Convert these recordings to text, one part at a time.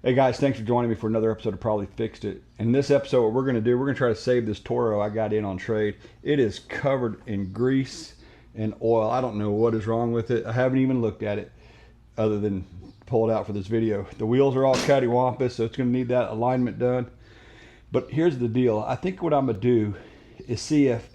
Hey guys, thanks for joining me for another episode of Probably Fixed It. In this episode, what we're going to do, we're going to try to save this Toro I got in on trade. It is covered in grease and oil. I don't know what is wrong with it. I haven't even looked at it other than pull it out for this video. The wheels are all cattywampus, so it's going to need that alignment done. But here's the deal. I think what I'm going to do is see if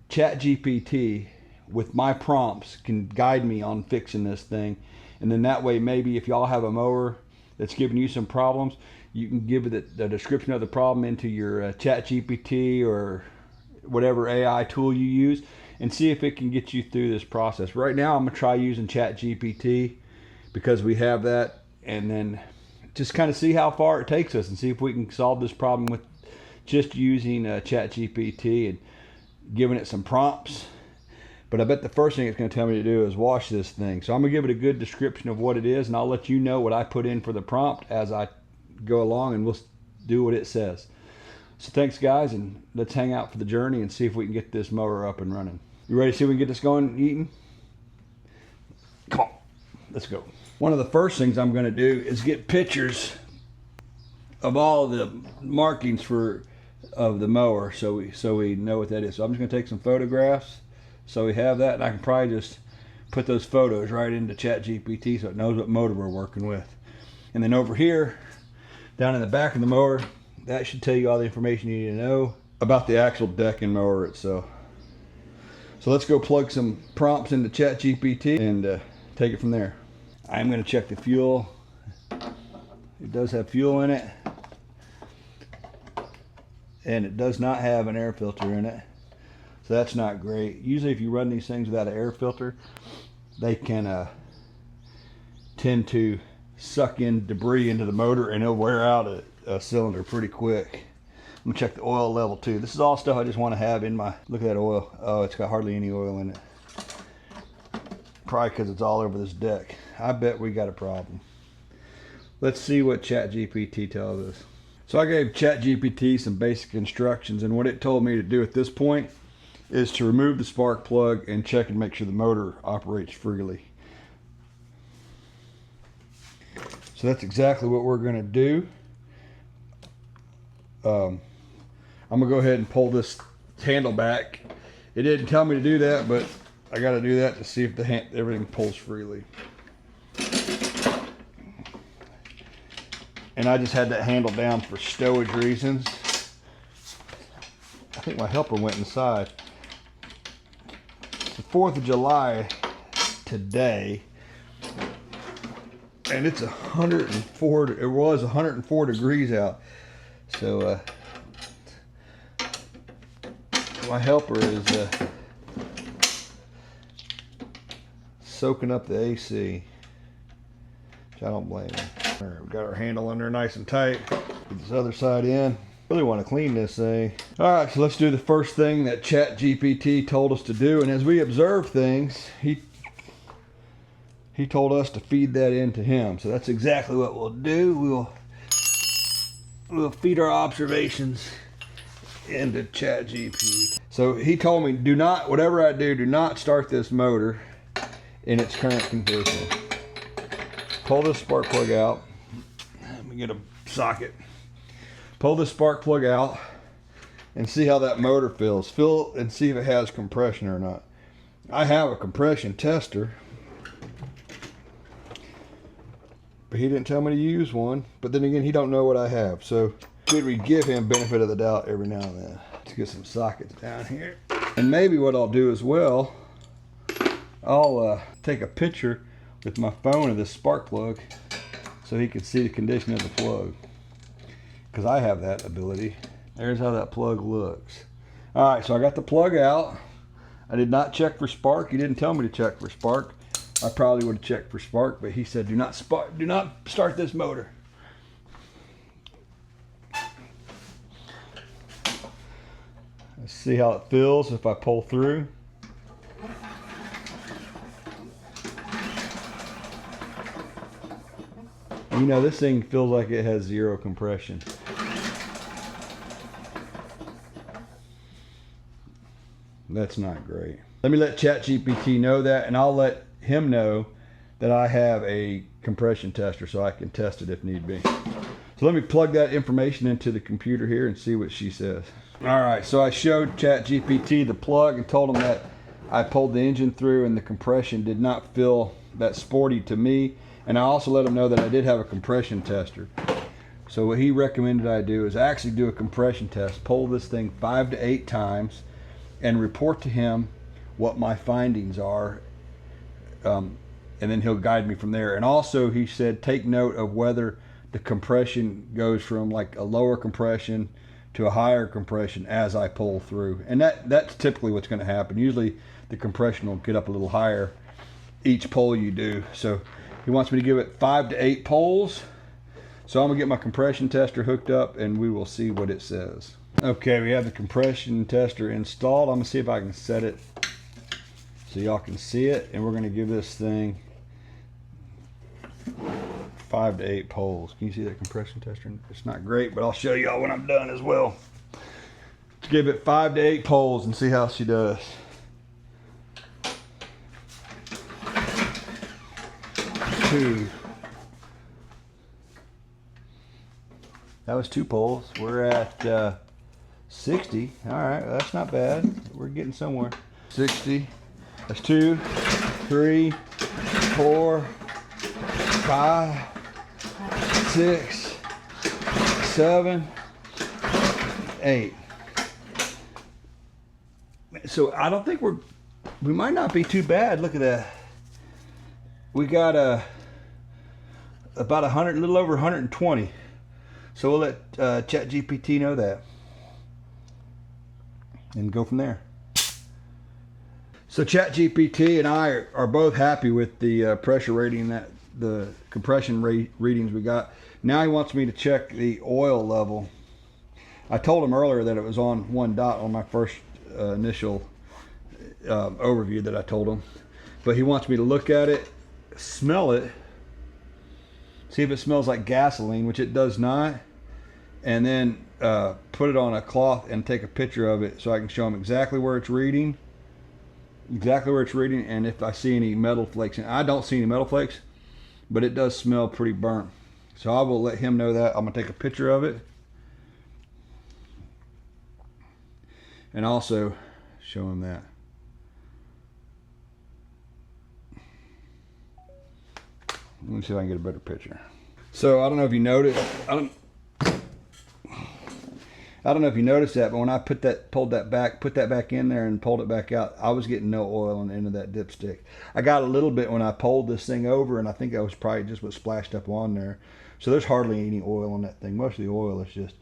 ChatGPT with my prompts can guide me on fixing this thing. And then that way, maybe if y'all have a mower that's giving you some problems, you can give it the description of the problem into your ChatGPT or whatever AI tool you use and see if it can get you through this process. Right now, I'm gonna try using ChatGPT because we have that, and then just kind of see how far it takes us and see if we can solve this problem with just using ChatGPT and giving it some prompts. But I bet the first thing it's going to tell me to do is wash this thing. So I'm going to give it a good description of what it is, and I'll let you know what I put in for the prompt as I go along, and we'll do what it says. So thanks, guys, and let's hang out for the journey and see if we can get this mower up and running. You ready to see if we can get this going, Eaton? Come on, let's go. One of the first things I'm going to do is get pictures of all the markings of the mower so we know what that is. So I'm just going to take some photographs. So we have that, and I can probably just put those photos right into ChatGPT so it knows what motor we're working with. And then over here, down in the back of the mower, that should tell you all the information you need to know about the actual deck and mower itself. So let's go plug some prompts into ChatGPT and take it from there. I'm going to check the fuel. It does have fuel in it. And it does not have an air filter in it. So that's not great. Usually if you run these things without an air filter, they can tend to suck in debris into the motor and it'll wear out a cylinder pretty quick. I'm gonna check the oil level too. This is all stuff I just want to have in my, look at that oil. Oh, it's got hardly any oil in it. Probably because it's all over this deck. I bet we got a problem. Let's see what ChatGPT tells us. So I gave ChatGPT some basic instructions, and what it told me to do at this point is to remove the spark plug and check and make sure the motor operates freely. So that's exactly what we're going to do. I'm going to go ahead and pull this handle back. It didn't tell me to do that, but I got to do that to see if everything pulls freely. And I just had that handle down for stowage reasons. I think my helper went inside. It's the 4th of July today, and it's 104. It was 104 degrees out. So my helper is soaking up the AC, which I don't blame him. All right, we got our handle in there nice and tight. Get this other side in. Really want to clean this thing. All right, so let's do the first thing that ChatGPT told us to do. And as we observe things, he told us to feed that into him. So that's exactly what we'll do. We'll feed our observations into ChatGPT. So he told me, whatever I do not start this motor in its current condition. Pull this spark plug out. Let me get a socket. Pull the spark plug out and see how that motor feels. Feel and see if it has compression or not. I have a compression tester, but he didn't tell me to use one. But then again, he don't know what I have. So should we give him benefit of the doubt every now and then? Let's get some sockets down here. And maybe what I'll do as well, I'll take a picture with my phone of this spark plug so he can see the condition of the plug. Because I have that ability. There's how that plug looks. All right, so I got the plug out. I did not check for spark. He didn't tell me to check for spark. I probably would have checked for spark, but he said, do not start this motor. Let's see how it feels if I pull through. You know, this thing feels like it has zero compression. That's not great. Let me let ChatGPT know that, and I'll let him know that I have a compression tester so I can test it if need be. So let me plug that information into the computer here and see what she says. All right, so I showed ChatGPT the plug and told him that I pulled the engine through and the compression did not feel that sporty to me. And I also let him know that I did have a compression tester. So what he recommended I do is actually do a compression test, pull this thing 5 to 8 times and report to him what my findings are. And then he'll guide me from there. And also he said, take note of whether the compression goes from like a lower compression to a higher compression as I pull through. And that's typically what's going to happen. Usually the compression will get up a little higher each pull you do. So he wants me to give it 5 to 8 pulls. So I'm gonna get my compression tester hooked up and we will see what it says. Okay, we have the compression tester installed. I'm gonna see if I can set it so y'all can see it. And we're gonna give this thing 5 to 8 pulls. Can you see that compression tester? It's not great, but I'll show y'all when I'm done as well. Let's give it 5 to 8 pulls and see how she does. 2. That was 2 pulls. We're at 60. All right, that's not bad. We're getting somewhere. 60. That's 2, 3, 4, 5, 6, 7, 8. So I don't think we might not be too bad. Look at that. We got about 100, a little over 120. So we'll let ChatGPT know that and go from there. So ChatGPT and I are both happy with the pressure rating, that the compression readings we got. Now he wants me to check the oil level. I told him earlier that it was on 1 dot on my first initial overview that I told him. But he wants me to look at it, smell it, see if it smells like gasoline, which it does not, and then put it on a cloth and take a picture of it so I can show him exactly where it's reading, and if I see any metal flakes. And I don't see any metal flakes, but it does smell pretty burnt. So I will let him know that. I'm gonna take a picture of it and also show him that. Let me see if I can get a better picture. So I don't know if you noticed. I don't know if you noticed that, but when I put that back in there and pulled it back out, I was getting no oil on the end of that dipstick. I got a little bit when I pulled this thing over, and I think that was probably just what splashed up on there. So there's hardly any oil on that thing. Most of the oil is just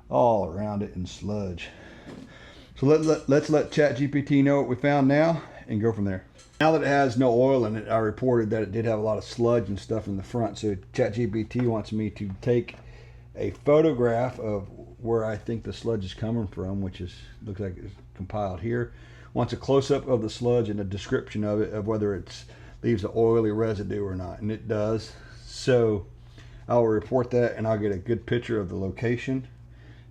all around it in sludge. So let's let ChatGPT know what we found now and go from there. Now that it has no oil in it, I reported that it did have a lot of sludge and stuff in the front. So ChatGPT wants me to take a photograph of where I think the sludge is coming from, which looks like it's compiled here. Wants a close-up of the sludge and a description of it, of whether it leaves an oily residue or not, and it does. So I'll report that, and I'll get a good picture of the location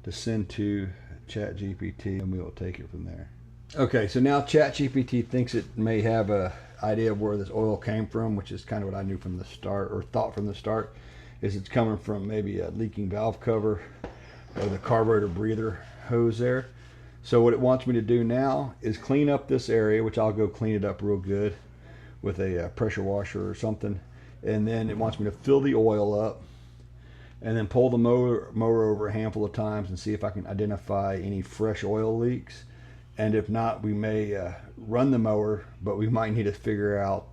to send to ChatGPT, and we will take it from there. Okay, so now ChatGPT thinks it may have an idea of where this oil came from, which is kind of what I knew from the start, or thought from the start, is it's coming from maybe a leaking valve cover or the carburetor breather hose there. So what it wants me to do now is clean up this area, which I'll go clean it up real good with a pressure washer or something. And then it wants me to fill the oil up and then pull the mower over a handful of times and see if I can identify any fresh oil leaks. And if not, we may run the mower, but we might need to figure out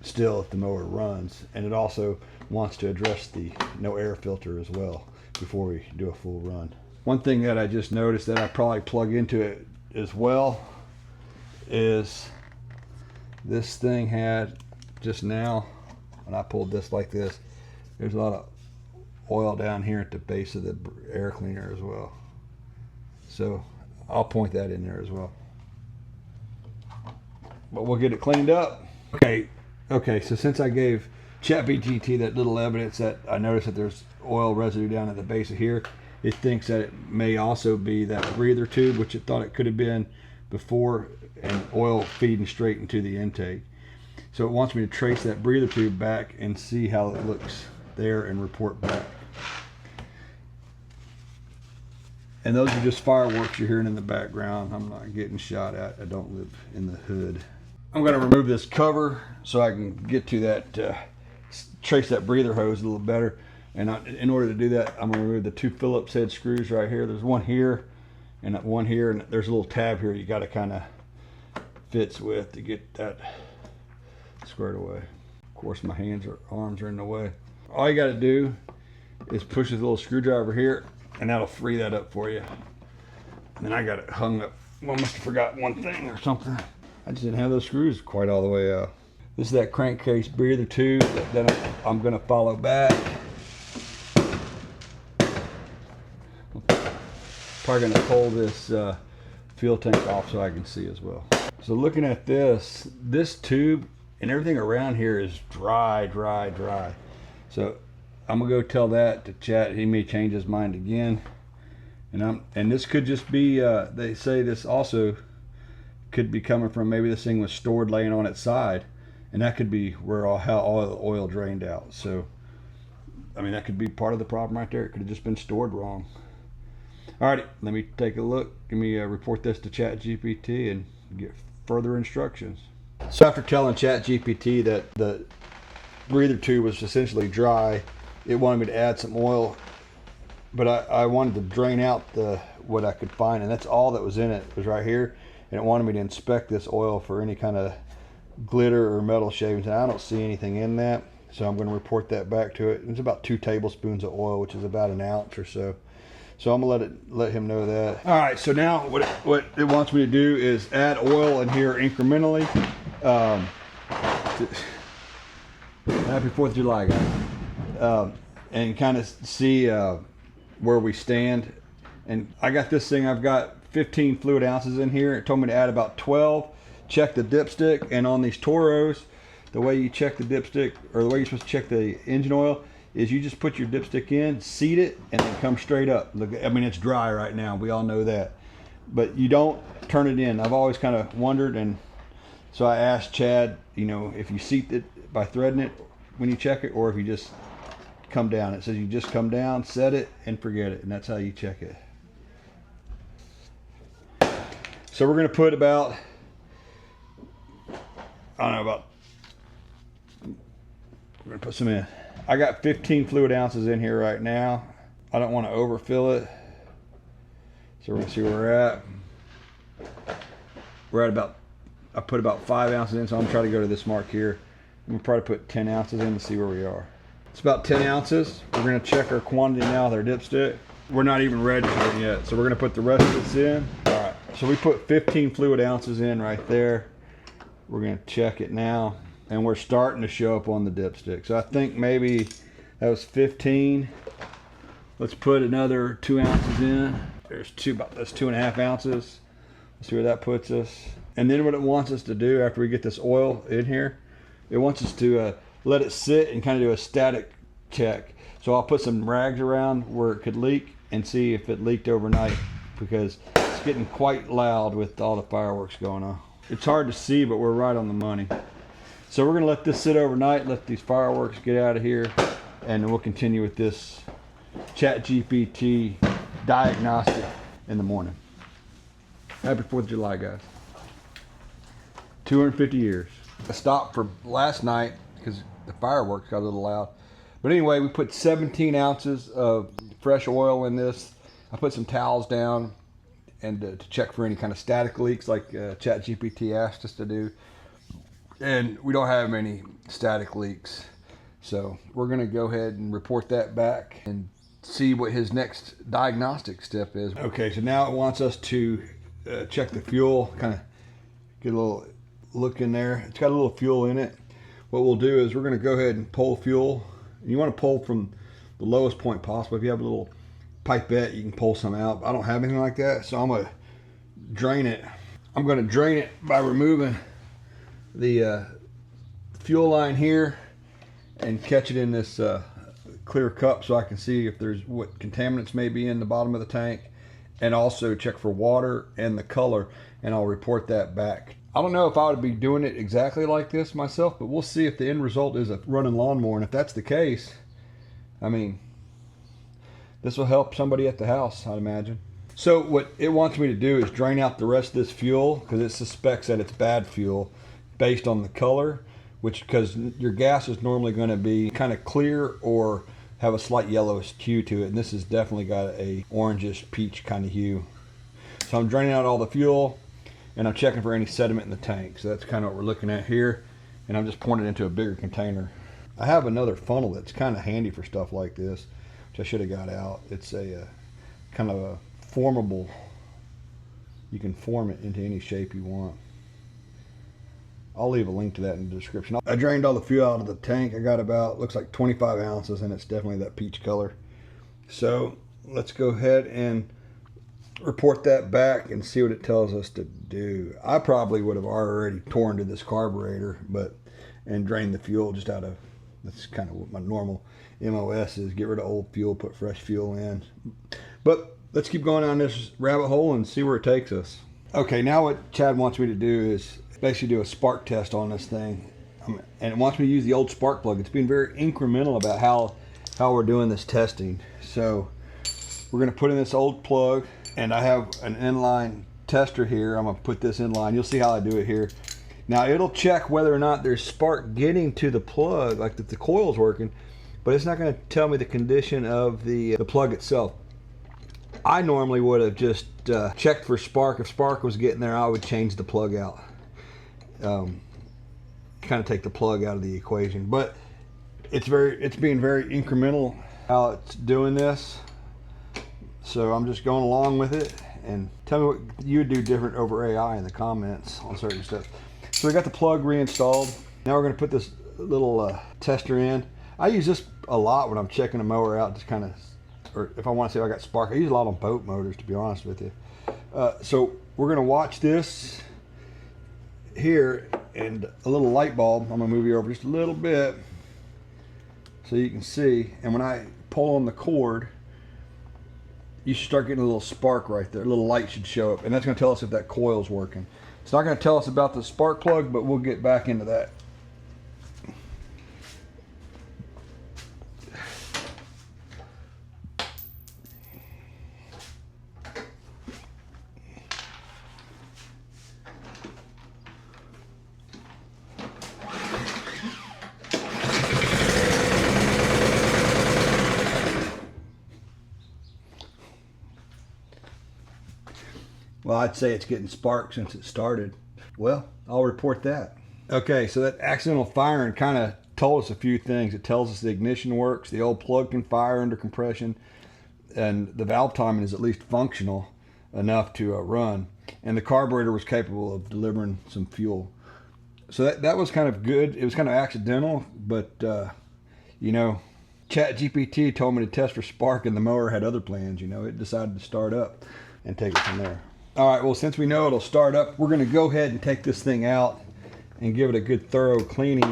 still if the mower runs. And it also wants to address the no air filter as well before we do a full run. One thing that I just noticed that I probably plug into it as well is this thing had just now, when I pulled this like this, there's a lot of oil down here at the base of the air cleaner as well. So I'll point that in there as well. But we'll get it cleaned up. Okay, so since I gave ChatGPT that little evidence that I noticed that there's oil residue down at the base of here, it thinks that it may also be that breather tube, which it thought it could have been before, and oil feeding straight into the intake. So it wants me to trace that breather tube back and see how it looks there and report back. And those are just fireworks you're hearing in the background. I'm not getting shot at. I don't live in the hood. I'm going to remove this cover so I can get to that, trace that breather hose a little better. And in order to do that, I'm going to remove the 2 Phillips head screws right here. There's one here and one here, and there's a little tab here you got to kind of fits with to get that squared away. Of course, my arms are in the way. All you got to do is push this little screwdriver here, and that'll free that up for you. And then I got it hung up. Well, I must have forgot one thing or something. I just didn't have those screws quite all the way out. This is that crankcase breather tube that I'm going to follow back. Probably going to pull this fuel tank off so I can see as well. So looking at this tube and everything around here is dry. So I'm gonna go tell that to Chat. He may change his mind again. And this could just be, they say this also could be coming from, maybe this thing was stored laying on its side, and that could be where all the oil drained out. So, I mean, that could be part of the problem right there. It could have just been stored wrong. Alrighty, let me take a look. Let me report this to ChatGPT and get further instructions. So after telling ChatGPT that the breather tube was essentially dry, it wanted me to add some oil, but I wanted to drain out what I could find, and that's all that was in it, was right here. And it wanted me to inspect this oil for any kind of glitter or metal shavings, and I don't see anything in that. So I'm going to report that back to it. It's about 2 tablespoons of oil, which is about an ounce or so. So I'm gonna let him know that. All right, so now what it wants me to do is add oil in here incrementally. Happy 4th of July, guys. And kind of see where we stand. And I got this thing, I've got 15 fluid ounces in here. It told me to add about 12. Check the dipstick, and on these Toros, the way you check the dipstick, or the way you're supposed to check the engine oil, is you just put your dipstick in, seat it, and then come straight up. Look, I mean, it's dry right now, we all know that. But you don't turn it in. I've always kind of wondered, and so I asked Chad, you know, if you seat it by threading it when you check it, or if you just come down. It says you just come down, set it, and forget it, and that's how you check it. So we're gonna put about, I don't know, we're gonna put some in. I got 15 fluid ounces in here right now. I don't want to overfill it. So we're gonna see where we're at. We're at about, I put about 5 ounces in, so I'm trying to go to this mark here. I'm gonna probably put 10 ounces in to see where we are. It's about 10 ounces. We're gonna check our quantity now with our dipstick. We're not even registered yet, so we're gonna put the rest of this in. All right, so we put 15 fluid ounces in right there. We're gonna check it now, and we're starting to show up on the dipstick. So I think maybe that was 15. Let's put another 2 ounces in. That's 2.5 ounces. Let's see where that puts us. And then what it wants us to do after we get this oil in here, it wants us to let it sit and kind of do a static check. So I'll put some rags around where it could leak and see if it leaked overnight, because it's getting quite loud with all the fireworks going on. It's hard to see, but we're right on the money. So we're gonna let this sit overnight, let these fireworks get out of here, and then we'll continue with this ChatGPT diagnostic in the morning. Happy 4th of July, guys. 250 years. I stopped for last night because the fireworks got a little loud. But anyway, we put 17 ounces of fresh oil in this. I put some towels down and to check for any kind of static leaks like ChatGPT asked us to do. And we don't have any static leaks. So we're gonna go ahead and report that back and see what his next diagnostic step is. Okay, so now it wants us to check the fuel, kind of get a little look in there. It's got a little fuel in it. What we'll do is we're gonna go ahead and pull fuel. You wanna pull from the lowest point possible. If you have a little pipette, you can pull some out. I don't have anything like that, so I'm gonna drain it. I'm gonna drain it by removing the fuel line here and catch it in this clear cup so I can see if there's what contaminants may be in the bottom of the tank, and also check for water and the color, and I'll report that back. I don't know if I would be doing it exactly like this myself, but we'll see if the end result is a running lawnmower. And if that's the case, I mean, this will help somebody at the house, I'd imagine. So what it wants me to do is drain out the rest of this fuel because it suspects that it's bad fuel based on the color, which because your gas is normally going to be kind of clear or have a slight yellowish hue to it, and this has definitely got a orangish peach kind of hue. So I'm draining out all the fuel and I'm checking for any sediment in the tank. So that's kind of what we're looking at here, and I'm just pouring it into a bigger container. I have another funnel that's kind of handy for stuff like this, which I should have got out. It's a kind of a formable, you can form it into any shape you want. I'll leave a link to that in the description. I drained all the fuel out of the tank. I got about, looks like 25 ounces, and it's definitely that peach color. So let's go ahead and report that back and see what it tells us to do. I probably would have already torn to this carburetor, and drained the fuel just out of, that's kind of what my normal MOS is, get rid of old fuel, put fresh fuel in. But let's keep going down this rabbit hole and see where it takes us. Okay, now what Chad wants me to do is basically do a spark test on this thing. And it wants me to use the old spark plug. It's being very incremental about how we're doing this testing. So we're gonna put in this old plug, and I have an inline tester here. I'm gonna put this in line. You'll see how I do it here. Now it'll check whether or not there's spark getting to the plug, like that the coil's working, but it's not gonna tell me the condition of the plug itself. I normally would have just checked for spark. If spark was getting there, I would change the plug out. Kind of take the plug out of the equation, but it's being very incremental how it's doing this. So I'm just going along with it, and tell me what you would do different over AI in the comments on certain stuff. So we got the plug reinstalled. Now we're going to put this little tester in. I use this a lot when I'm checking a mower out, just kind of, or if I want to say I got spark. I use a lot on boat motors, to be honest with you. So we're going to watch this here, and a little light bulb. I'm going to move you over just a little bit so you can see. And when I pull on the cord, you should start getting a little spark right there. A little light should show up, and that's going to tell us if that coil's working. It's not going to tell us about the spark plug, but we'll get back into that. Well, I'd say it's getting spark since it started. Well, I'll report that. Okay, so that accidental firing kind of told us a few things. It tells us the ignition works, the old plug can fire under compression, and the valve timing is at least functional enough to run. And the carburetor was capable of delivering some fuel. So that was kind of good. It was kind of accidental, but you know, ChatGPT told me to test for spark, and the mower had other plans. You know, it decided to start up and take it from there. All right, well, since we know it'll start up, we're gonna go ahead and take this thing out and give it a good thorough cleaning.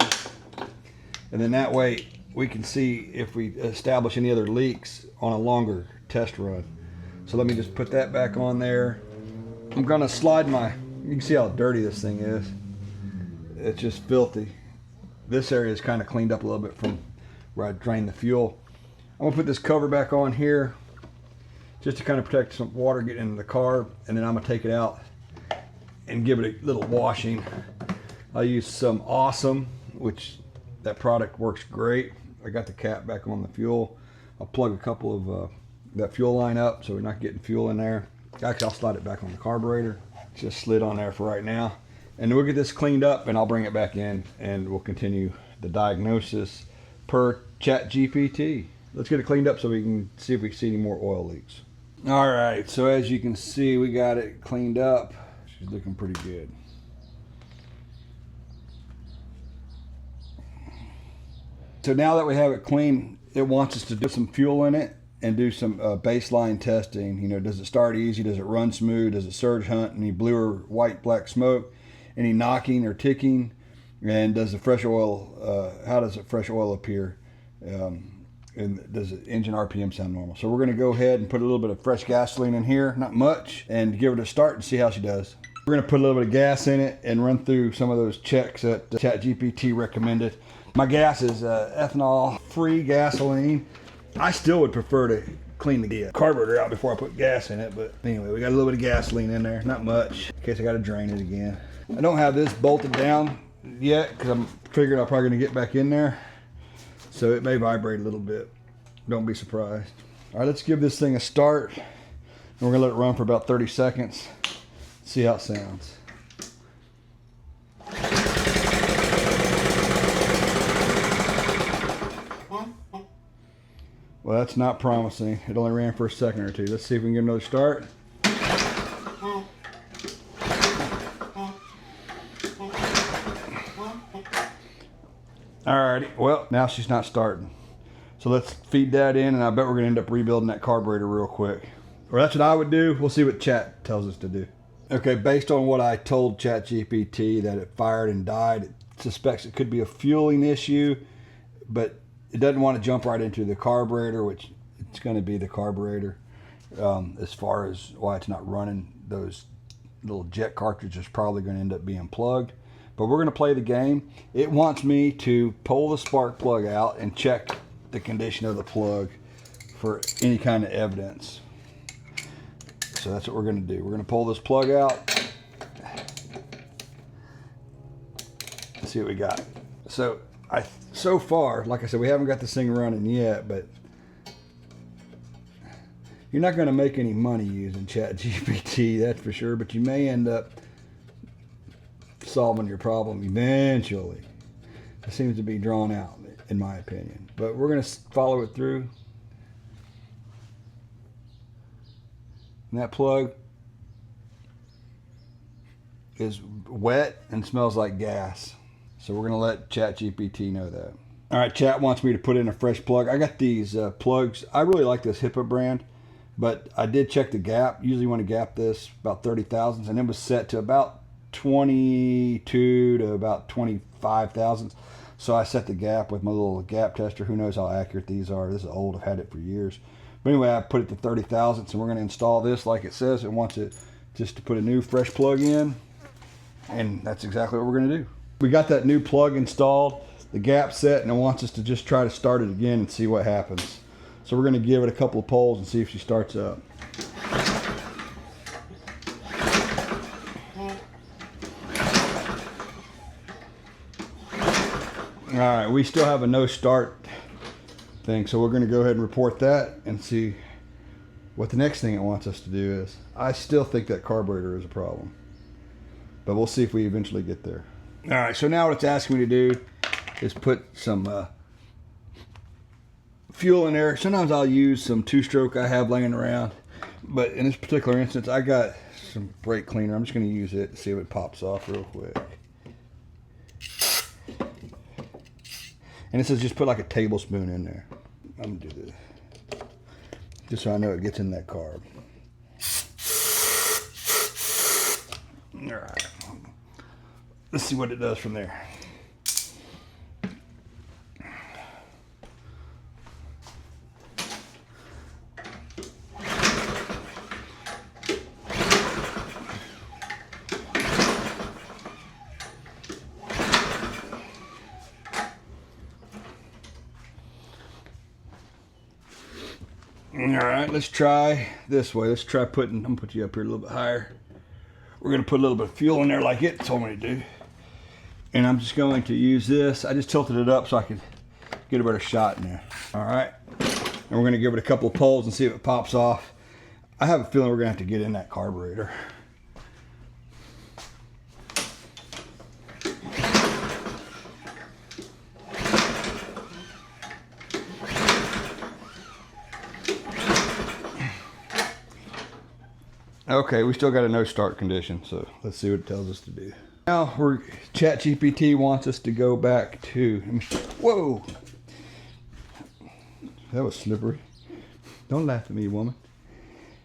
And then that way we can see if we establish any other leaks on a longer test run. So let me just put that back on there. I'm gonna slide you can see how dirty this thing is. It's just filthy. This area is kind of cleaned up a little bit from where I drained the fuel. I'm gonna put this cover back on here, just to kind of protect some water getting into the carb, and then I'm gonna take it out and give it a little washing. I use some Awesome, which that product works great. I got the cap back on the fuel. I'll plug a couple of that fuel line up so we're not getting fuel in there. Actually, I'll slide it back on the carburetor. It's just slid on there for right now. And we'll get this cleaned up and I'll bring it back in and we'll continue the diagnosis per ChatGPT. Let's get it cleaned up so we can see if we see any more oil leaks. All right, so as you can see, we got it cleaned up. She's looking pretty good. So now that we have it clean, it wants us to do some fuel in it and do some baseline testing. You know, does it start easy? Does it run smooth? Does it surge hunt? Any blue or white, black smoke? Any knocking or ticking? And does the fresh oil, how does the fresh oil appear? And does the engine RPM sound normal? So we're gonna go ahead and put a little bit of fresh gasoline in here, not much, and give it a start and see how she does. We're gonna put a little bit of gas in it and run through some of those checks that ChatGPT recommended. My gas is ethanol-free gasoline. I still would prefer to clean the carburetor out before I put gas in it, but anyway, we got a little bit of gasoline in there, not much, in case I gotta drain it again. I don't have this bolted down yet because I'm figuring I'm probably gonna get back in there, so it may vibrate a little bit. Don't be surprised. All right, let's give this thing a start, and we're gonna let it run for about 30 seconds. See how it sounds. Well, that's not promising. It only ran for a second or two. Let's see if we can get another start. Alrighty, well, now she's not starting. So let's feed that in, and I bet we're gonna end up rebuilding that carburetor real quick. Or that's what I would do. We'll see what Chat tells us to do. Okay, based on what I told ChatGPT that it fired and died, it suspects it could be a fueling issue, but it doesn't want to jump right into the carburetor, which it's going to be the carburetor. As far as why it's not running, those little jet cartridges probably going to end up being plugged. But we're going to play the game. It wants me to pull the spark plug out and check the condition of the plug for any kind of evidence. So that's what we're going to do. We're going to pull this plug out. Let's see what we got. So far, like I said, we haven't got this thing running yet, but you're not going to make any money using ChatGPT, that's for sure, but you may end up solving your problem eventually. It seems to be drawn out, in my opinion. But we're going to follow it through. And that plug is wet and smells like gas. So we're going to let ChatGPT know that. All right, Chat wants me to put in a fresh plug. I got these plugs. I really like this HIPAA brand, but I did check the gap. Usually want to gap this about 30 thousandths, and it was set to about 22 to about 25 thousandths. So I set the gap with my little gap tester. Who knows how accurate these are. This is old. I've had it for years. But anyway, I put it to 30 thousandths, and we're going to install this like it says. It wants it just to put a new fresh plug in, and that's exactly what we're going to do. We got that new plug installed, the gap set, and it wants us to just try to start it again and see what happens. So we're going to give it a couple of pulls and see if she starts up. All right, we still have a no start thing, so we're going to go ahead and report that and see what the next thing it wants us to do is. I still think that carburetor is a problem, but we'll see if we eventually get there. All right, so now what it's asking me to do is put some fuel in there. Sometimes I'll use some two-stroke I have laying around, but in this particular instance, I got some brake cleaner. I'm just going to use it to see if it pops off real quick. And it says just put like a tablespoon in there. I'm gonna do this just so I know it gets in that carb. All right, let's see what it does from there. All right, let's try this way. Let's try putting, I'm gonna put you up here a little bit higher. We're gonna put a little bit of fuel in there like it told me to do. And I'm just going to use this. I just tilted it up so I could get a better shot in there. All right, and we're gonna give it a couple of pulls and see if it pops off. I have a feeling we're gonna have to get in that carburetor. Okay, we still got a no start condition, so let's see what it tells us to do. Now, ChatGPT wants us to go back to, whoa, that was slippery. Don't laugh at me, woman.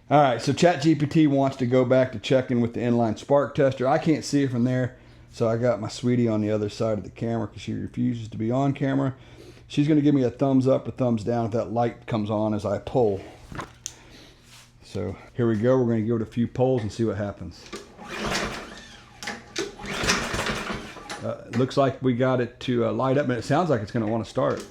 All right, so ChatGPT wants to go back to checking with the inline spark tester. I can't see it from there, so I got my sweetie on the other side of the camera because she refuses to be on camera. She's gonna give me a thumbs up or thumbs down if that light comes on as I pull. So here we go. We're going to give it a few pulls and see what happens. Looks like we got it to light up, and it sounds like it's going to want to start.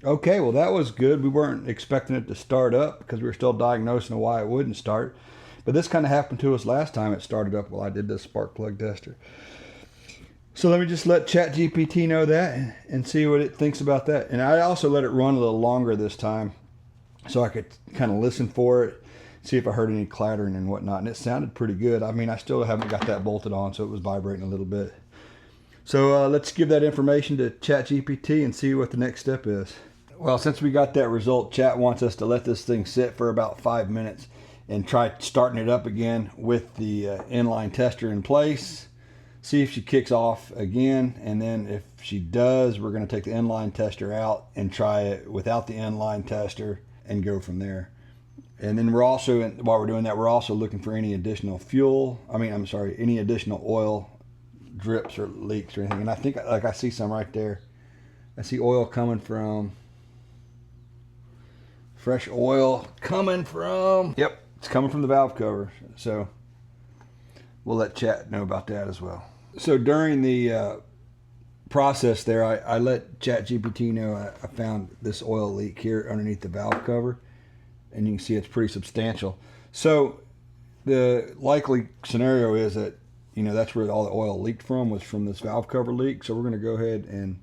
Okay, well that was good. We weren't expecting it to start up because we were still diagnosing why it wouldn't start. But this kind of happened to us last time it started up while I did this spark plug tester. So let me just let ChatGPT know that and see what it thinks about that. And I also let it run a little longer this time so I could kind of listen for it, see if I heard any clattering and whatnot. And it sounded pretty good. I mean, I still haven't got that bolted on, so it was vibrating a little bit. So let's give that information to ChatGPT and see what the next step is. Well, since we got that result, Chat wants us to let this thing sit for about 5 minutes and try starting it up again with the inline tester in place. See if she kicks off again, and then if she does, we're going to take the inline tester out and try it without the inline tester and go from there. And then we're also, while we're doing that, we're also looking for any additional any additional oil drips or leaks or anything. And I think, like, I see some right there. I see oil coming from... fresh oil coming from... Yep, it's coming from the valve cover. So we'll let Chat know about that as well. So during the process there, I let ChatGPT know I found this oil leak here underneath the valve cover. And you can see it's pretty substantial. So the likely scenario is that, you know, that's where all the oil leaked from, was from this valve cover leak. So we're going to go ahead and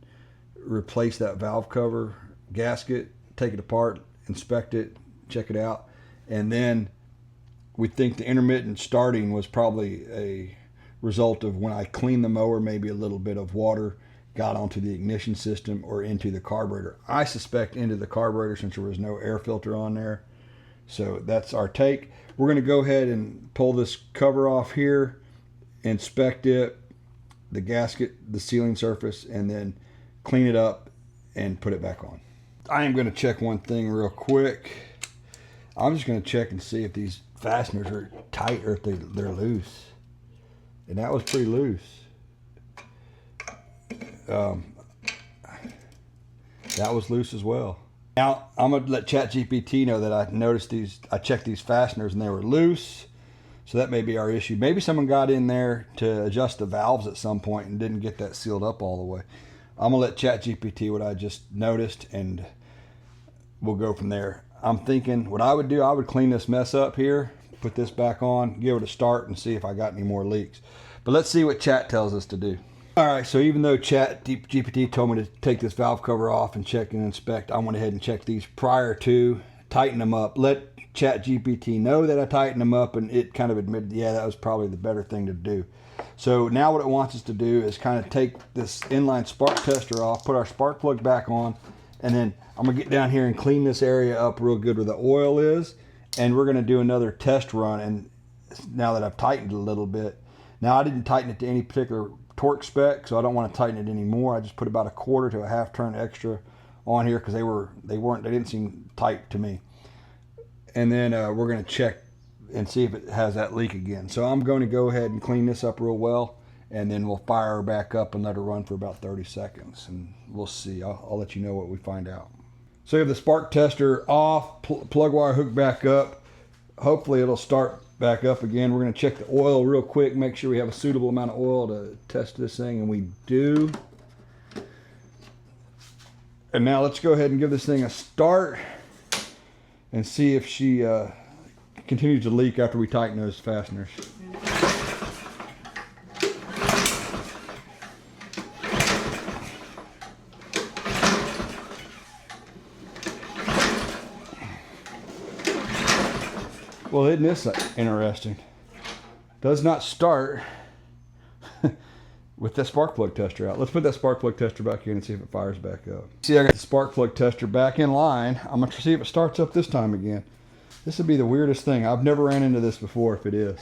replace that valve cover gasket, take it apart, inspect it, check it out, and then we think the intermittent starting was probably a result of when I cleaned the mower, maybe a little bit of water got onto the ignition system or into the carburetor. I suspect into the carburetor since there was no air filter on there. So that's our take. We're going to go ahead and pull this cover off here, inspect it, the gasket, the sealing surface, and then clean it up and put it back on. I am going to check one thing real quick. I'm just going to check and see if these fasteners are tight or if they're loose. And that was pretty loose. That was loose as well. Now I'm going to let ChatGPT know that I noticed I checked these fasteners and they were loose. So that may be our issue. Maybe someone got in there to adjust the valves at some point and didn't get that sealed up all the way. I'm going to let ChatGPT what I just noticed, and we'll go from there. I'm thinking what I would do, I would clean this mess up here, put this back on, give it a start, and see if I got any more leaks. But let's see what Chat tells us to do. All right, so even though ChatGPT told me to take this valve cover off and check and inspect, I went ahead and checked these prior to, tighten them up, let ChatGPT know that I tightened them up, and it kind of admitted, yeah, that was probably the better thing to do. So now what it wants us to do is kind of take this inline spark tester off, put our spark plug back on, and then I'm going to get down here and clean this area up real good where the oil is, and we're going to do another test run. And now that I've tightened it a little bit, now I didn't tighten it to any particular torque spec, so I don't want to tighten it anymore. I just put about a quarter to a half turn extra on here because they didn't seem tight to me. And then we're going to check and see if it has that leak again. So I'm going to go ahead and clean this up real well, and then we'll fire her back up and let her run for about 30 seconds, and we'll see. I'll let you know what we find out. So you have the spark tester off, plug wire hooked back up. Hopefully it'll start back up again. We're going to check the oil real quick, make sure we have a suitable amount of oil to test this thing, and we do. And now let's go ahead and give this thing a start and see if she continues to leak after we tighten those fasteners. Well, isn't this interesting? Does not start with that spark plug tester out. Let's put that spark plug tester back in and see if it fires back up. See, I got the spark plug tester back in line. I'm going to see if it starts up this time again. This would be the weirdest thing. I've never ran into this before if it is.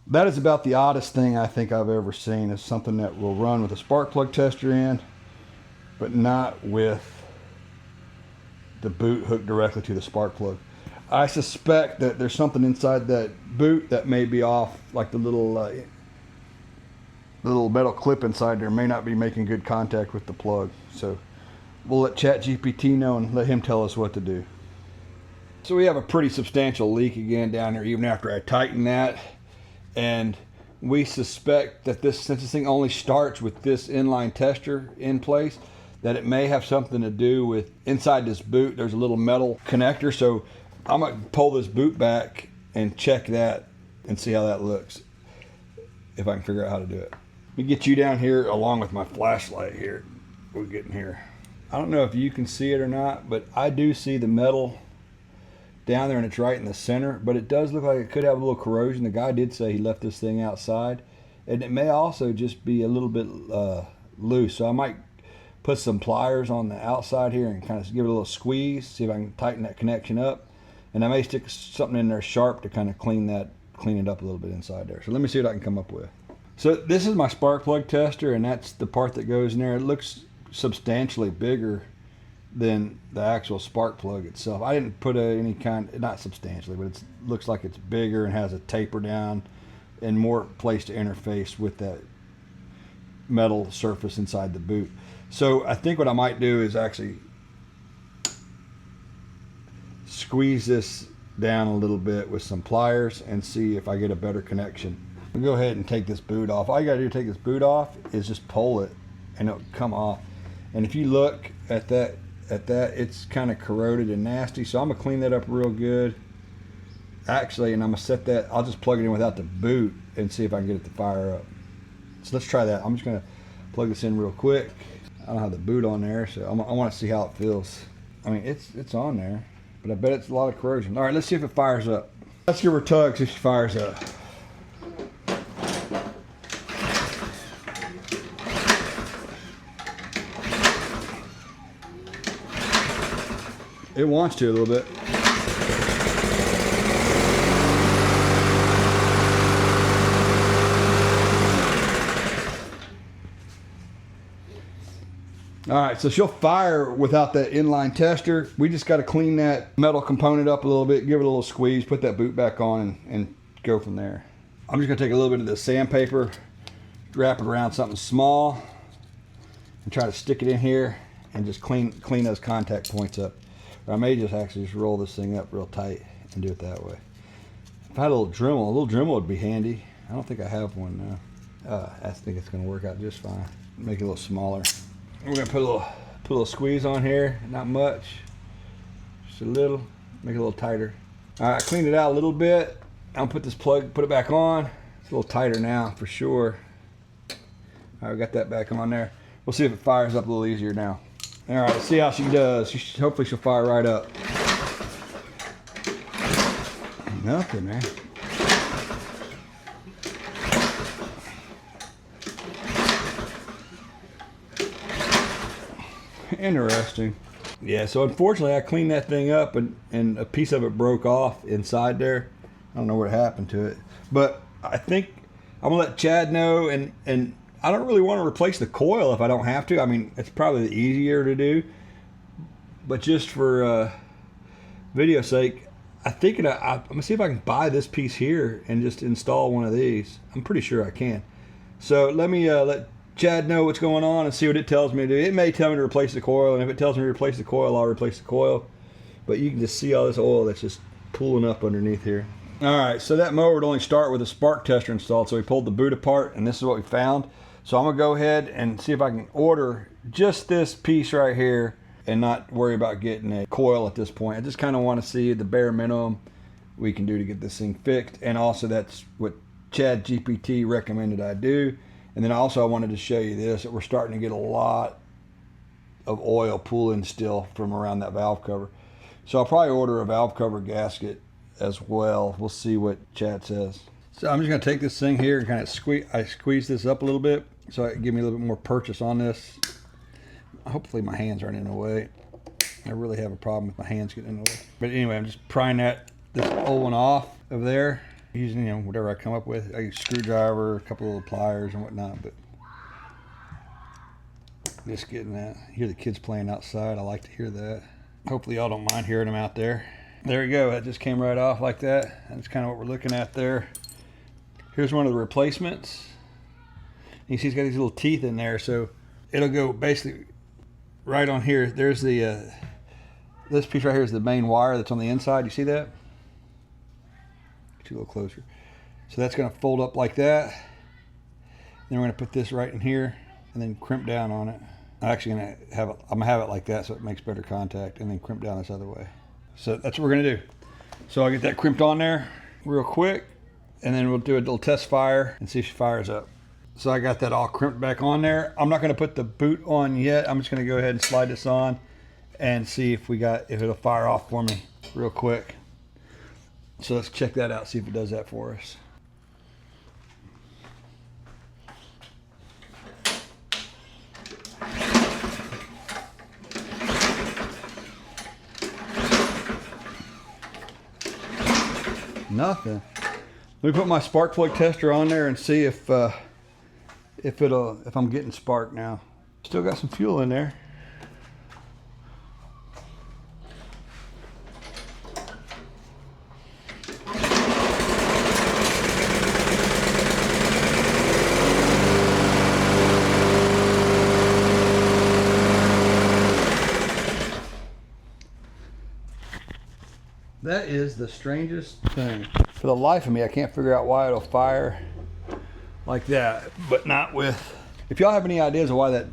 That is about the oddest thing I think I've ever seen. Is something that will run with a spark plug tester in, but not with the boot hooked directly to the spark plug. I suspect that there's something inside that boot that may be off, like the little metal clip inside there may not be making good contact with the plug. So we'll let ChatGPT know and let him tell us what to do. So we have a pretty substantial leak again down here, even after I tighten that. And we suspect that since this thing only starts with this inline tester in place, that it may have something to do with inside this boot. There's a little metal connector. So I'm gonna pull this boot back and check that and see how that looks, if I can figure out how to do it. Let me get you down here along with my flashlight here. We're getting here. I don't know if you can see it or not, but I do see the metal down there, and it's right in the center, but it does look like it could have a little corrosion. The guy did say he left this thing outside, and it may also just be a little bit loose. So I might put some pliers on the outside here and kind of give it a little squeeze, see if I can tighten that connection up. And I may stick something in there sharp to kind of clean it up a little bit inside there. So let me see what I can come up with. So this is my spark plug tester, and that's the part that goes in there. It looks substantially bigger than the actual spark plug itself. I didn't put any kind, not substantially, but it looks like it's bigger and has a taper down and more place to interface with that metal surface inside the boot. So I think what I might do is actually squeeze this down a little bit with some pliers and see if I get a better connection. I'll go ahead and take this boot off. All you gotta do to take this boot off is just pull it and it'll come off. And if you look at that, it's kind of corroded and nasty. So I'm gonna clean that up real good. Actually, and I'm gonna set that, I'll just plug it in without the boot and see if I can get it to fire up. So let's try that. I'm just gonna plug this in real quick. I don't have the boot on there, so I want to see how it feels. I mean, it's on there, but I bet it's a lot of corrosion. All right, let's see if it fires up. Let's give her a tug, see if she fires up. It wants to a little bit. All right, so she'll fire without that inline tester. We just got to clean that metal component up a little bit, give it a little squeeze, put that boot back on, and go from there. I'm just gonna take a little bit of the sandpaper, wrap it around something small, and try to stick it in here and just clean those contact points up. Or I may just actually just roll this thing up real tight and do it that way. If I had a little Dremel would be handy. I don't think I have one now. I think it's gonna work out just fine. Make it a little smaller. We're gonna put a little squeeze on here, not much, just a little, make it a little tighter. All right, I cleaned it out a little bit. I'll put this plug, put it back on. It's a little tighter now for sure. All right, we got that back on there. We'll see if it fires up a little easier now. All right, let's see how she does. Hopefully she'll fire right up. Nothing, man. Interesting. Yeah, so unfortunately I cleaned that thing up and a piece of it broke off inside there. I don't know what happened to it. But I think I'm gonna let Chad know, and I don't really want to replace the coil if I don't have to. I mean, it's probably easier to do. But just for video sake, I think I'm gonna see if I can buy this piece here and just install one of these. I'm pretty sure I can. So let me let Chad know what's going on and see what it tells me to do. It may tell me to replace the coil, and if it tells me to replace the coil, I'll replace the coil. But you can just see all this oil that's just pooling up underneath here. All right, so that mower would only start with a spark tester installed, so we pulled the boot apart, and this is what we found. So I'm gonna go ahead and see if I can order just this piece right here and not worry about getting a coil at this point. I just kind of want to see the bare minimum we can do to get this thing fixed, and also that's what ChatGPT recommended I do. And then also I wanted to show you this, that we're starting to get a lot of oil pooling still from around that valve cover. So I'll probably order a valve cover gasket as well. We'll see what Chad says. So I'm just gonna take this thing here and kind of squeeze this up a little bit so it can give me a little bit more purchase on this. Hopefully my hands aren't in the way. I really have a problem with my hands getting in the way. But anyway, I'm just prying this old one off of there. using, you know, whatever I come up with. I use a screwdriver, a couple little pliers and whatnot, but just getting that. Hear the kids playing outside. I like to hear that. Hopefully y'all don't mind hearing them out there. There we go. That just came right off like that. That's kind of what we're looking at there. Here's one of the replacements. You see it's got these little teeth in there, so it'll go basically right on here. There's the this piece right here is the main wire that's on the inside. You see that? Get you a little closer. So that's going to fold up like that. Then we're going to put this right in here and then crimp down on it. I'm actually going to have it like that so it makes better contact, and then crimp down this other way. So that's what we're going to do. So I'll get that crimped on there real quick, and then we'll do a little test fire and see if she fires up. So I got that all crimped back on there. I'm not going to put the boot on yet. I'm just going to go ahead and slide this on and see if it'll fire off for me real quick. So let's check that out, see if it does that for us. Nothing. Let me put my spark plug tester on there and see if I'm getting spark now. Still got some fuel in there. That is the strangest thing. For the life of me, I can't figure out why it'll fire like that, but not with. If y'all have any ideas of why that,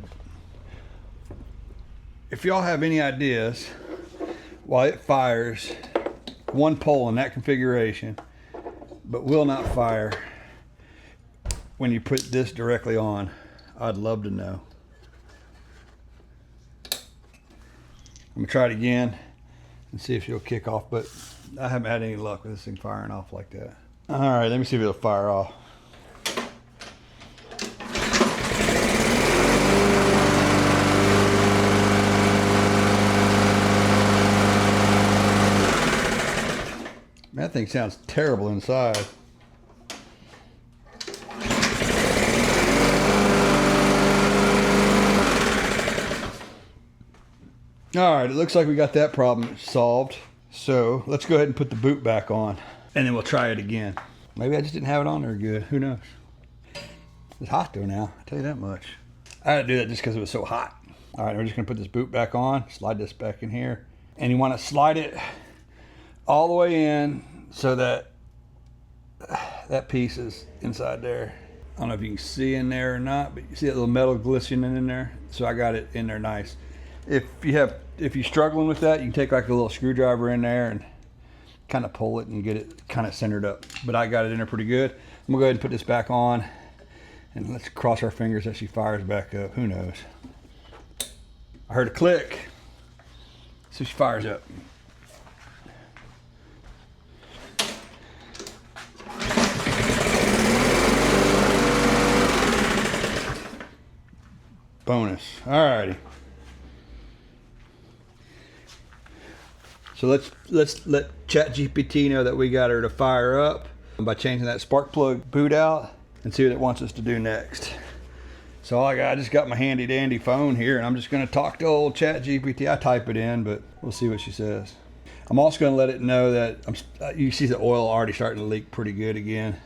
if y'all have any ideas why it fires one pole in that configuration, but will not fire when you put this directly on, I'd love to know. I'm gonna try it again and see if she'll kick off, but I haven't had any luck with this thing firing off like that. All right, let me see if it'll fire off. That thing sounds terrible inside. All right, it looks like we got that problem solved. So let's go ahead and put the boot back on, and then we'll try it again. Maybe I just didn't have it on there good. Who knows? It's hot though now, I'll tell you that much. I had to do that just because it was so hot. All right, we're just gonna put this boot back on, slide this back in here. And you wanna slide it all the way in so that that piece is inside there. I don't know if you can see in there or not, but you see that little metal glistening in there? So I got it in there nice. If you're struggling with that, you can take like a little screwdriver in there and kind of pull it and get it kind of centered up. But I got it in there pretty good. I'm gonna go ahead and put this back on, and let's cross our fingers that she fires back up. Who knows? I heard a click. So she fires up. Bonus. Alrighty. So let's let ChatGPT know that we got her to fire up by changing that spark plug boot out, and see what it wants us to do next. So I just got my handy dandy phone here, and I'm just going to talk to old ChatGPT. I type it in, but we'll see what she says. I'm also going to let it know that you see the oil already starting to leak pretty good again.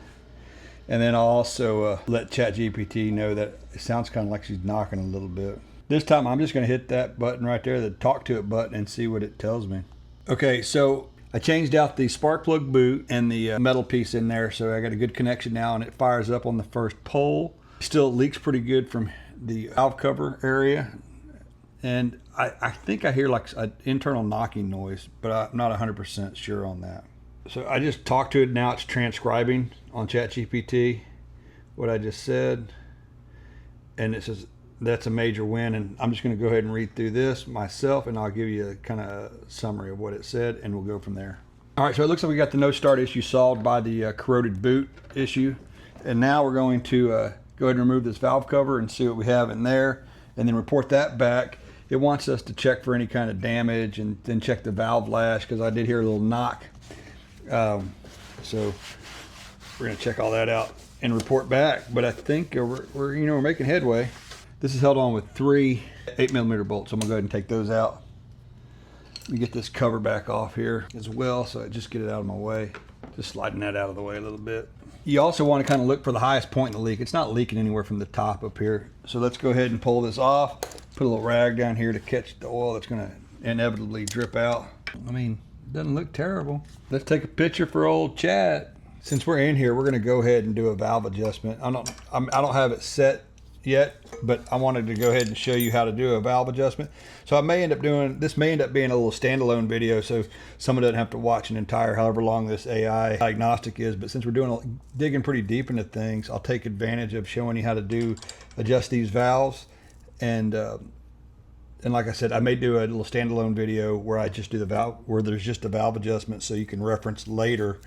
And then I'll also let ChatGPT know that it sounds kind of like she's knocking a little bit. This time I'm just going to hit that button right there, the talk to it button, and see what it tells me. Okay, so I changed out the spark plug boot and the metal piece in there, so I got a good connection now, and it fires up on the first pole. Still leaks pretty good from the valve cover area, and I think I hear like an internal knocking noise, but I'm not 100% sure on that. So I just talked to it. Now it's transcribing on ChatGPT what I just said, and it says that's a major win. And I'm just going to go ahead and read through this myself, and I'll give you a kind of summary of what it said, and we'll go from there. All right, so it looks like we got the no start issue solved by the corroded boot issue, and now we're going to go ahead and remove this valve cover and see what we have in there, and then report that back. It wants us to check for any kind of damage, and then check the valve lash, because I did hear a little knock. So we're gonna check all that out and report back. But I think we're making headway. This is held on with 3 8mm bolts. I'm gonna go ahead and take those out. Let me get this cover back off here as well, so I just get it out of my way. Just sliding that out of the way a little bit. You also want to kind of look for the highest point in the leak. It's not leaking anywhere from the top up here. So let's go ahead and pull this off. Put a little rag down here to catch the oil that's going to inevitably drip out. I mean, it doesn't look terrible. Let's take a picture for old Chad. Since we're in here, we're going to go ahead and do a valve adjustment. I don't have it set yet, but I wanted to go ahead and show you how to do a valve adjustment. So I may end up doing, this may end up being a little standalone video, so someone doesn't have to watch an entire however long this AI diagnostic is. But since we're digging pretty deep into things, I'll take advantage of showing you how to adjust these valves. And like I said, I may do a little standalone video where I just do the valve, where there's just a valve adjustment, so you can reference later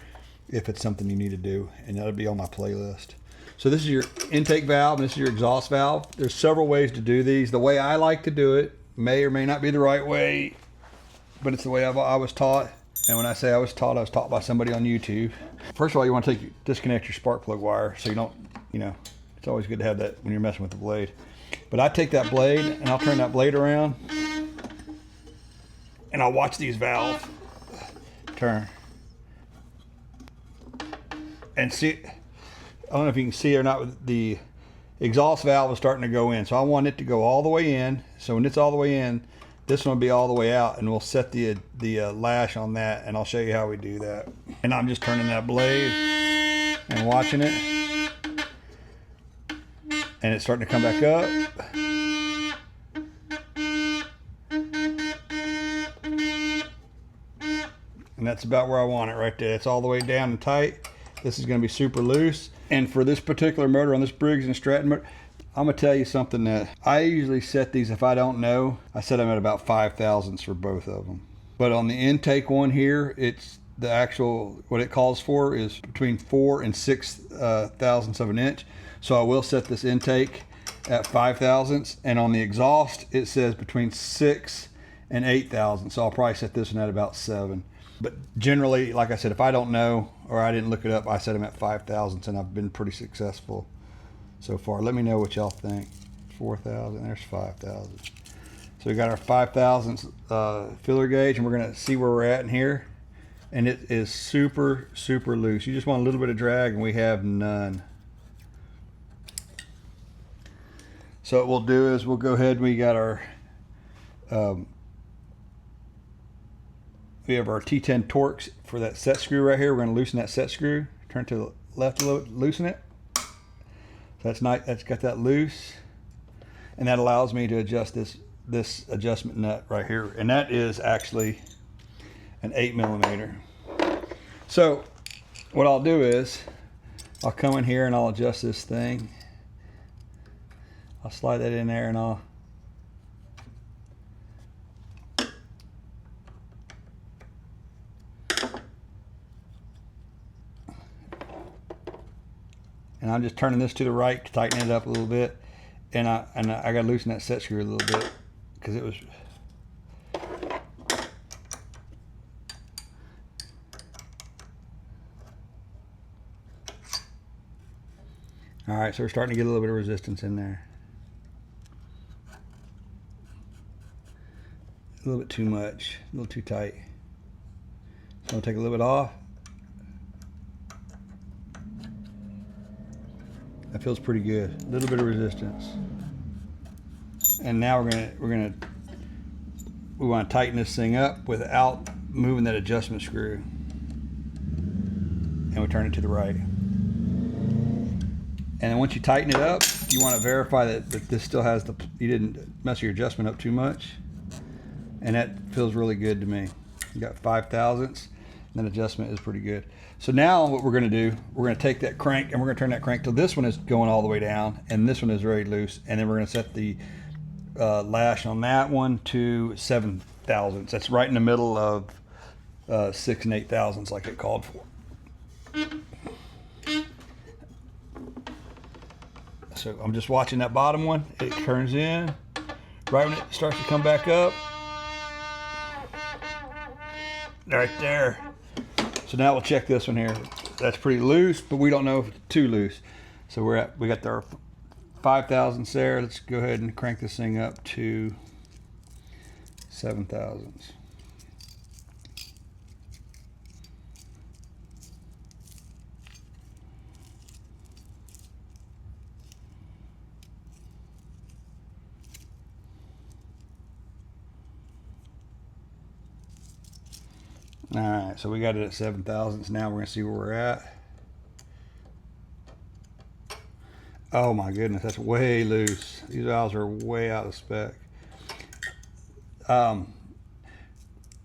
if it's something you need to do, and that'll be on my playlist. So this is your intake valve, and this is your exhaust valve. There's several ways to do these. The way I like to do it may or may not be the right way, but it's the way I was taught. And when I say I was taught by somebody on YouTube. First of all, you want to disconnect your spark plug wire, so you don't, it's always good to have that when you're messing with the blade. But I take that blade and I'll turn that blade around and I'll watch these valves turn and see. I don't know if you can see or not, but the exhaust valve is starting to go in. So I want it to go all the way in. So when it's all the way in, this one will be all the way out, and we'll set the lash on that, and I'll show you how we do that. And I'm just turning that blade and watching it. And it's starting to come back up. And that's about where I want it right there. It's all the way down and tight. This is going to be super loose. And for this particular motor, on this Briggs Stratton motor, I'm going to tell you something that I usually set these, if I don't know, I set them at about 5 thousandths for both of them. But on the intake one here, it's the actual, what it calls for is between 4 and 6 thousandths of an inch. So I will set this intake at 5 thousandths. And on the exhaust, it says between 6 and 8 thousandths. So I'll probably set this one at about 7. But generally, like I said, if I don't know or I didn't look it up, I set them at 5 thousandths, and I've been pretty successful so far. Let me know what y'all think. 4,000, there's 5,000. So we got our 5 thousandths filler gauge, and we're gonna see where we're at in here. And it is super, super loose. You just want a little bit of drag, and we have none. So what we'll do is we'll go ahead and we got our, we have our T10 Torx for that set screw right here. We're going to loosen that set screw. Turn to the left a little bit, loosen it. So that's nice. That's got that loose, and that allows me to adjust this adjustment nut right here. And that is actually an 8mm. So what I'll do is I'll come in here and I'll adjust this thing. I'll slide that in there, and I'm just turning this to the right to tighten it up a little bit, and I got to loosen that set screw a little bit because it was. All right, so we're starting to get a little bit of resistance in there. A little bit too much, a little too tight. So I'll take a little bit off. That feels pretty good. A little bit of resistance. And now we want to tighten this thing up without moving that adjustment screw. And we turn it to the right. And then once you tighten it up, you want to verify that this still has you didn't mess your adjustment up too much. And that feels really good to me. You got 5 thousandths, and that adjustment is pretty good. So now what we're going to do, we're going to take that crank and we're going to turn that crank till this one is going all the way down, and this one is very loose. And then we're going to set the lash on that one to 7 thousandths. That's right in the middle of 6 and 8 thousandths like it called for. So I'm just watching that bottom one. It turns in. Right when it starts to come back up. Right there. So now we'll check this one here. that's pretty loose, but we don't know if it's too loose. So we got our 5 thousandths there. Let's go ahead and crank this thing up to 7 thousandths. All right, so we got it at 7 thousandths. Now we're gonna see where we're at. Oh my goodness, that's way loose. These valves are way out of spec.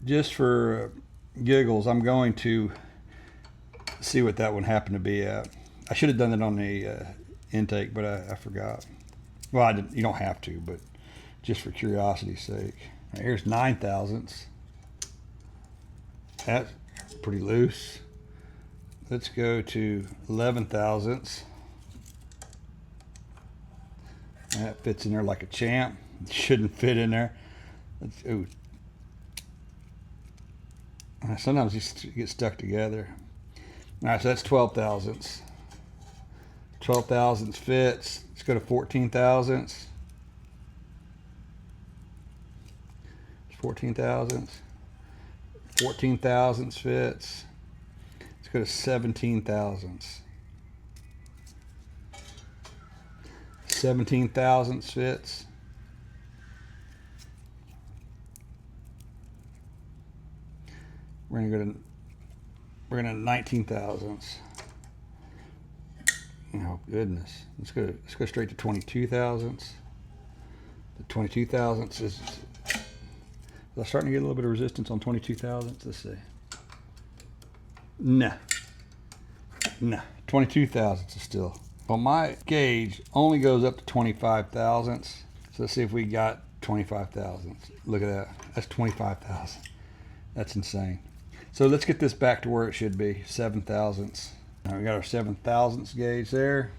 Just for giggles, I'm going to see what that one happened to be at. I should have done it on the intake, but I forgot. Well, I didn't. You don't have to, but just for curiosity's sake. Right, here's 9 thousandths. That's pretty loose. Let's go to 11 thousandths. That fits in there like a champ. It shouldn't fit in there. Ooh. Sometimes these get stuck together. All right, so that's 12 thousandths. 12 thousandths fits. Let's go to 14 thousandths. 14 thousandths. 14 thousandths fits. Let's go to 17 thousandths. 17 thousandths fits. We're gonna 19 thousandths. Oh goodness. Let's go straight to 22 thousandths. The 22 thousandths is starting to get a little bit of resistance on 22 thousandths. Let's see. Nah. 22 thousandths is still. Well, my gauge only goes up to 25 thousandths. So let's see if we got 25 thousandths. Look at that. That's 25 thousandths. That's insane. So let's get this back to where it should be, 7 thousandths. All right, we got our 7 thousandths gauge there.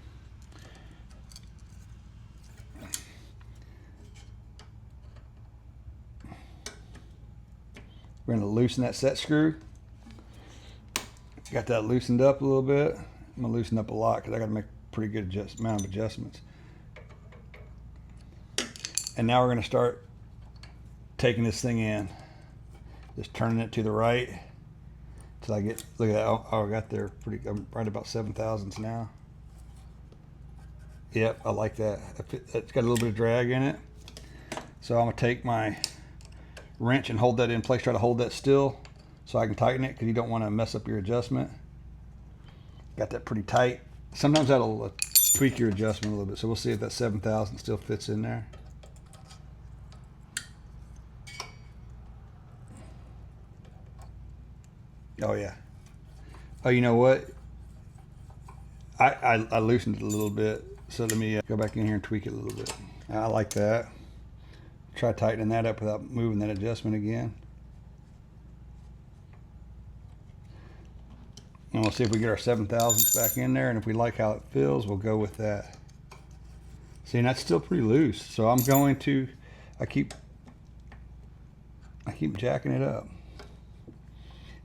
We're going to loosen that set screw. Got that loosened up a little bit. I'm going to loosen up a lot because I got to make a pretty good amount of adjustments. And now we're going to start taking this thing in. Just turning it to the right till I get, look at that. Oh, I got there I'm right about 7 thousandths now. Yep, I like that. It's got a little bit of drag in it. So I'm going to take my wrench and hold that in place, try to hold that still so I can tighten it because you don't want to mess up your adjustment. Got that pretty tight. Sometimes that'll tweak your adjustment a little bit. So we'll see if that 7 thousandths still fits in there. Oh yeah. Oh, you know what? I loosened it a little bit. So let me go back in here and tweak it a little bit. I like that. Try tightening that up without moving that adjustment again. And we'll see if we get our 7 thousandths back in there, and if we like how it feels, we'll go with that. See, and that's still pretty loose. So I'm going to, I keep jacking it up.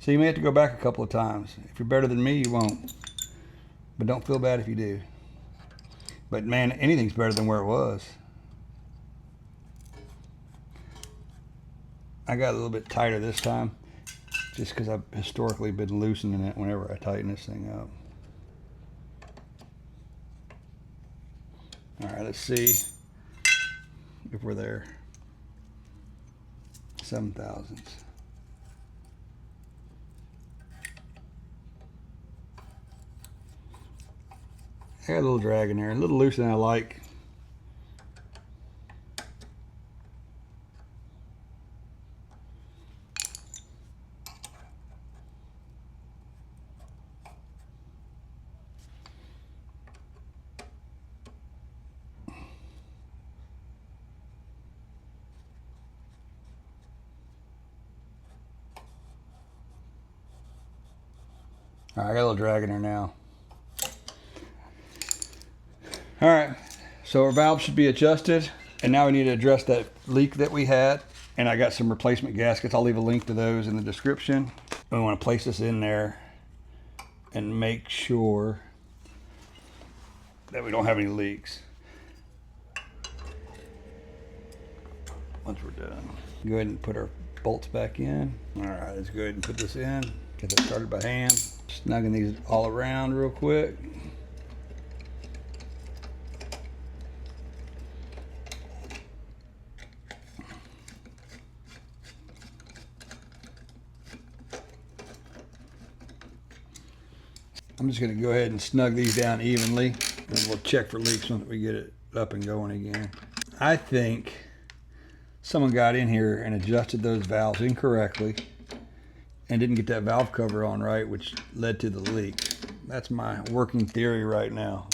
So you may have to go back a couple of times. If you're better than me, you won't. But don't feel bad if you do. But man, anything's better than where it was. I got a little bit tighter this time, just because I've historically been loosening it whenever I tighten this thing up. All right, let's see if we're there. 7 thousandths. I got a little drag in there, a little looser than I like. All right, I got a little drag in there now. All right, so our valve should be adjusted, and now we need to address that leak that we had. And I got some replacement gaskets. I'll leave a link to those in the description. We want to place this in there and make sure that we don't have any leaks. Once we're done, go ahead and put our bolts back in. All right, let's go ahead and put this in. Get that started by hand. Snugging these all around real quick. I'm just going to go ahead and snug these down evenly, and we'll check for leaks once we get it up and going again. I think someone got in here and adjusted those valves incorrectly and didn't get that valve cover on right, which led to the leak. That's my working theory right now.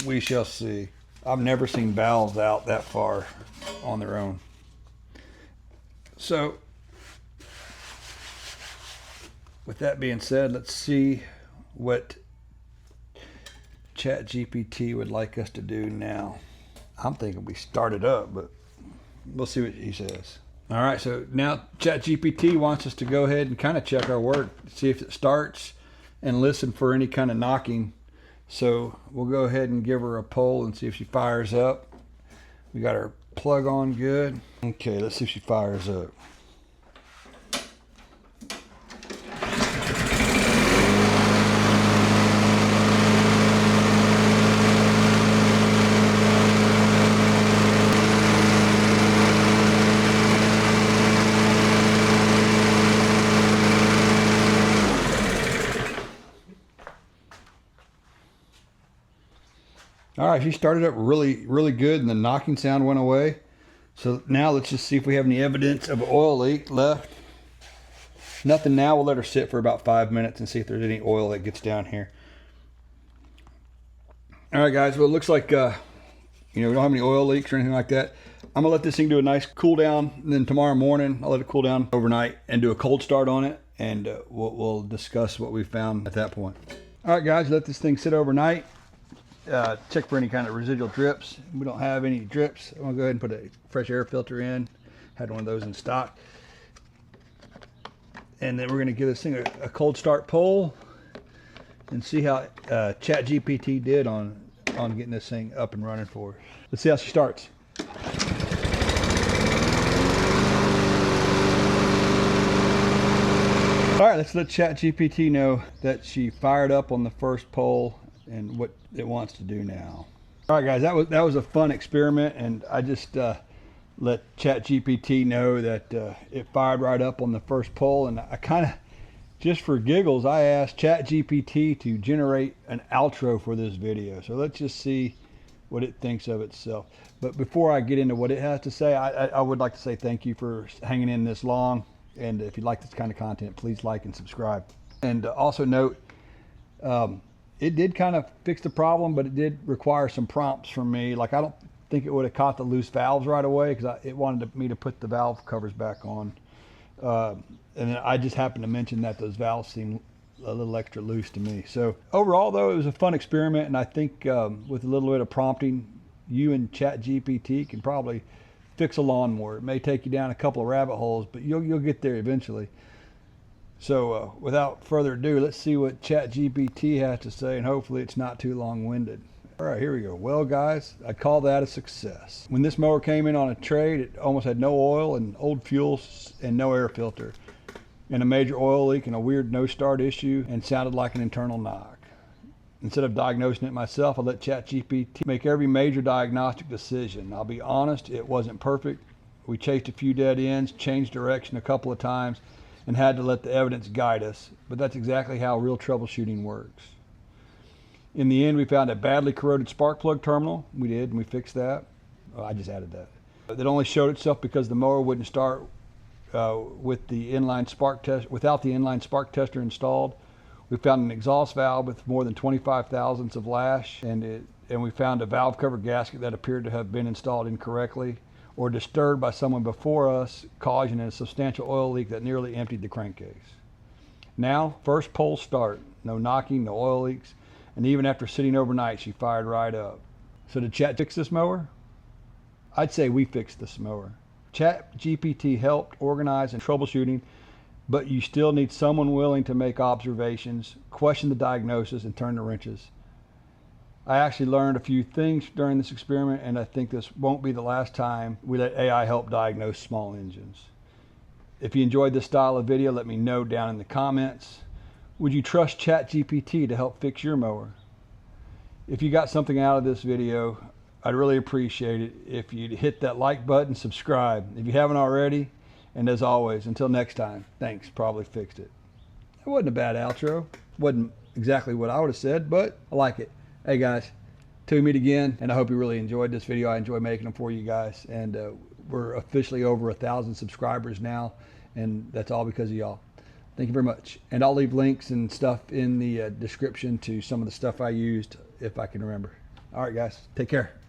We shall see. I've never seen valves out that far on their own. So, with that being said, let's see what ChatGPT would like us to do now. I'm thinking we start it up, but we'll see what he says. All right, so now ChatGPT wants us to go ahead and kind of check our work, see if it starts, and listen for any kind of knocking. So we'll go ahead and give her a poll and see if she fires up. We got our plug on good. Okay, let's see if she fires up. All right, she started up really good, and the knocking sound went away. So now let's just see if we have any evidence of an oil leak left. Nothing now. We'll let her sit for about 5 minutes and see if there's any oil that gets down here. All right, guys. Well, it looks like we don't have any oil leaks or anything like that. I'm gonna let this thing do a nice cool down, and then tomorrow morning I'll let it cool down overnight and do a cold start on it, and we'll discuss what we found at that point. All right, guys. Let this thing sit overnight. Check for any kind of residual drips. We don't have any drips. I'm gonna go ahead and put a fresh air filter in. Had one of those in stock. And then we're gonna give this thing a cold start pull and see how ChatGPT did on getting this thing up and running for us. Let's see how she starts. All right, let's let ChatGPT know that she fired up on the first pull and what it wants to do now. All right, guys, that was a fun experiment, and I just let ChatGPT know that it fired right up on the first pull, and I kind of, just for giggles, I asked ChatGPT to generate an outro for this video. So let's just see what it thinks of itself. But before I get into what it has to say, I would like to say thank you for hanging in this long, and if you like this kind of content, please like and subscribe. And also note, it did kind of fix the problem, but it did require some prompts from me. Like, I don't think it would have caught the loose valves right away, because it wanted me to put the valve covers back on. And then I just happened to mention that those valves seemed a little extra loose to me. So overall, though, it was a fun experiment, and I think with a little bit of prompting, you and ChatGPT can probably fix a lawnmower. It may take you down a couple of rabbit holes, but you'll get there eventually. So without further ado, let's see what ChatGPT has to say, and hopefully it's not too long-winded. All right, here we go. Well, guys, I'd call that a success. When this mower came in on a trade, it almost had no oil and old fuels and no air filter, and a major oil leak and a weird no-start issue, and sounded like an internal knock. Instead of diagnosing it myself, I let ChatGPT make every major diagnostic decision. I'll be honest, it wasn't perfect. We chased a few dead ends, changed direction a couple of times, and had to let the evidence guide us, but that's exactly how real troubleshooting works. In the end, we found a badly corroded spark plug terminal. We did, and we fixed that. Oh, I just added that. That only showed itself because the mower wouldn't start with the inline spark test, without the inline spark tester installed. We found an exhaust valve with more than 25 thousandths of lash, and we found a valve cover gasket that appeared to have been installed incorrectly or disturbed by someone before us, causing a substantial oil leak that nearly emptied the crankcase. Now, first pull start. No knocking, no oil leaks, and even after sitting overnight, she fired right up. So did Chat fix this mower? I'd say we fixed this mower. ChatGPT helped organize and troubleshooting, but you still need someone willing to make observations, question the diagnosis, and turn the wrenches. I actually learned a few things during this experiment, and I think this won't be the last time we let AI help diagnose small engines. If you enjoyed this style of video, let me know down in the comments. Would you trust ChatGPT to help fix your mower? If you got something out of this video, I'd really appreciate it if you'd hit that like button, subscribe if you haven't already, and as always, until next time, thanks, probably fixed it. It wasn't a bad outro. Wasn't exactly what I would have said, but I like it. Hey guys, till we meet again, and I hope you really enjoyed this video. I enjoy making them for you guys, and we're officially over 1,000 subscribers now, and that's all because of y'all. Thank you very much. And I'll leave links and stuff in the description to some of the stuff I used if I can remember. All right guys, take care.